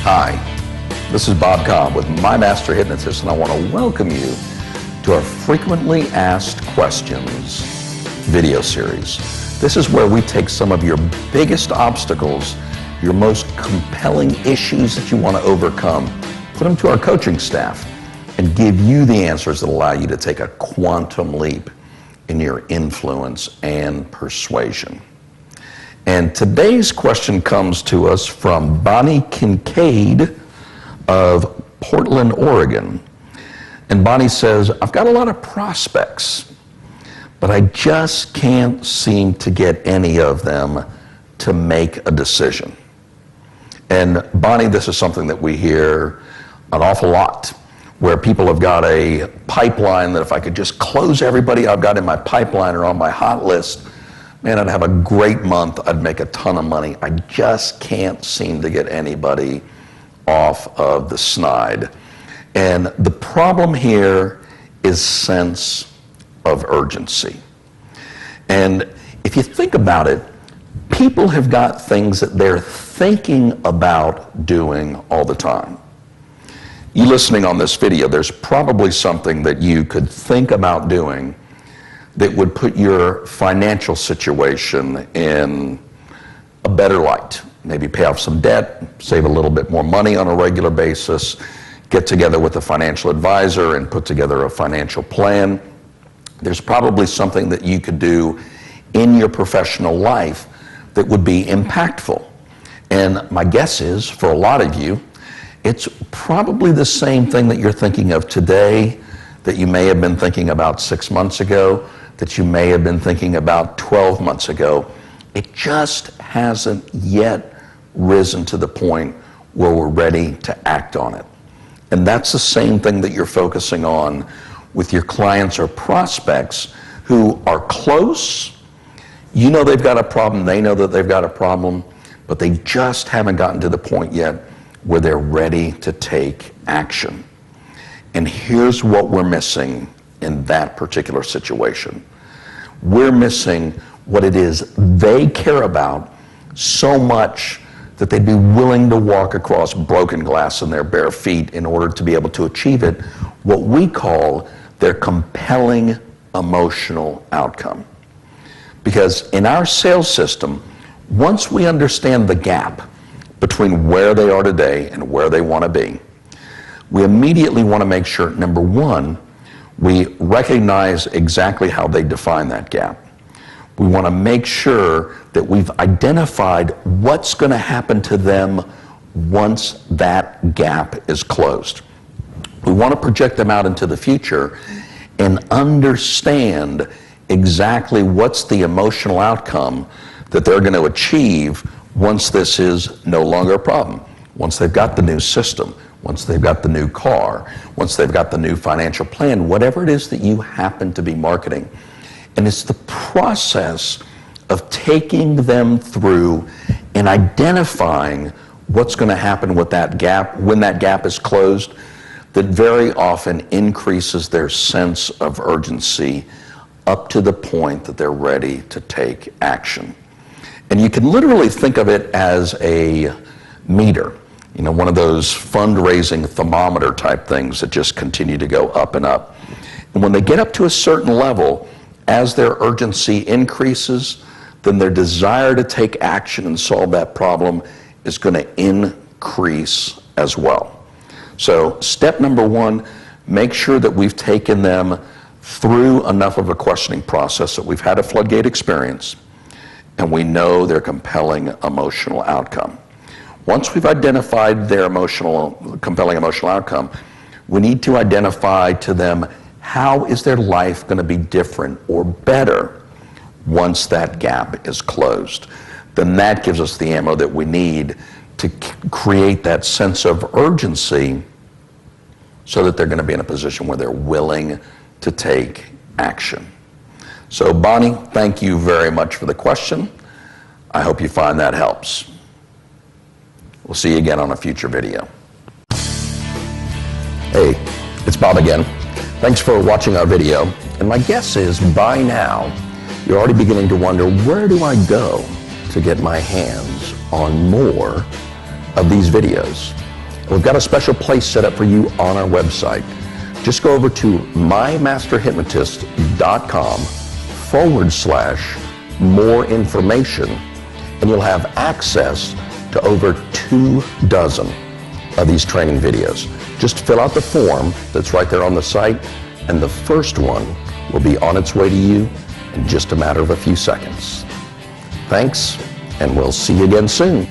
Hi, this is Bob Cobb with My Master Hypnotist, and I want to welcome you to our Frequently Asked Questions video series. This is where we take some of your biggest obstacles, your most compelling issues that you want to overcome, put them to our coaching staff, and give you the answers that allow you to take a quantum leap in your influence and persuasion. And today's question comes to us from Bonnie Kincaid of Portland, Oregon. And Bonnie says, I've got a lot of prospects, but I just can't seem to get any of them to make a decision. And Bonnie, this is something that we hear an awful lot, where people have got a pipeline that if I could just close everybody I've got in my pipeline or on my hot list, man, I'd have a great month, I'd make a ton of money. I just can't seem to get anybody off of the snide. And the problem here is sense of urgency. And if you think about it, people have got things that they're thinking about doing all the time. You listening on this video, there's probably something that you could think about doing that would put your financial situation in a better light. Maybe pay off some debt, save a little bit more money on a regular basis, get together with a financial advisor and put together a financial plan. There's probably something that you could do in your professional life that would be impactful. And my guess is, for a lot of you, it's probably the same thing that you're thinking of today that you may have been thinking about 6 months ago, that you may have been thinking about 12 months ago. It just hasn't yet risen to the point where we're ready to act on it. And that's the same thing that you're focusing on with your clients or prospects who are close. You know they've got a problem, they know that they've got a problem, but they just haven't gotten to the point yet where they're ready to take action. And here's what we're missing in that particular situation. We're missing what it is they care about so much that they'd be willing to walk across broken glass in their bare feet in order to be able to achieve it, what we call their compelling emotional outcome. Because in our sales system, once we understand the gap between where they are today and where they want to be, we immediately want to make sure, number one, we recognize exactly how they define that gap. We want to make sure that we've identified what's going to happen to them once that gap is closed. We want to project them out into the future and understand exactly what's the emotional outcome that they're going to achieve once this is no longer a problem, once they've got the new system, once they've got the new car, once they've got the new financial plan, whatever it is that you happen to be marketing. And it's the process of taking them through and identifying what's going to happen with that gap, when that gap is closed, that very often increases their sense of urgency up to the point that they're ready to take action. And you can literally think of it as a meter. You know, one of those fundraising thermometer type things that just continue to go up and up. And when they get up to a certain level, as their urgency increases, then their desire to take action and solve that problem is going to increase as well. So step number one, make sure that we've taken them through enough of a questioning process that we've had a floodgate experience and we know their compelling emotional outcome. Once we've identified their compelling emotional outcome, we need to identify to them how is their life going to be different or better once that gap is closed. Then that gives us the ammo that we need to create that sense of urgency so that they're going to be in a position where they're willing to take action. So Bonnie, thank you very much for the question. I hope you find that helps. We'll see you again on a future video. Hey, it's Bob again. Thanks for watching our video. And my guess is by now, you're already beginning to wonder, where do I go to get my hands on more of these videos? We've got a special place set up for you on our website. Just go over to mymasterhypnotist.com/more information, and you'll have access to over 24 of these training videos. Just fill out the form that's right there on the site, and the first one will be on its way to you in just a matter of a few seconds. Thanks, and we'll see you again soon.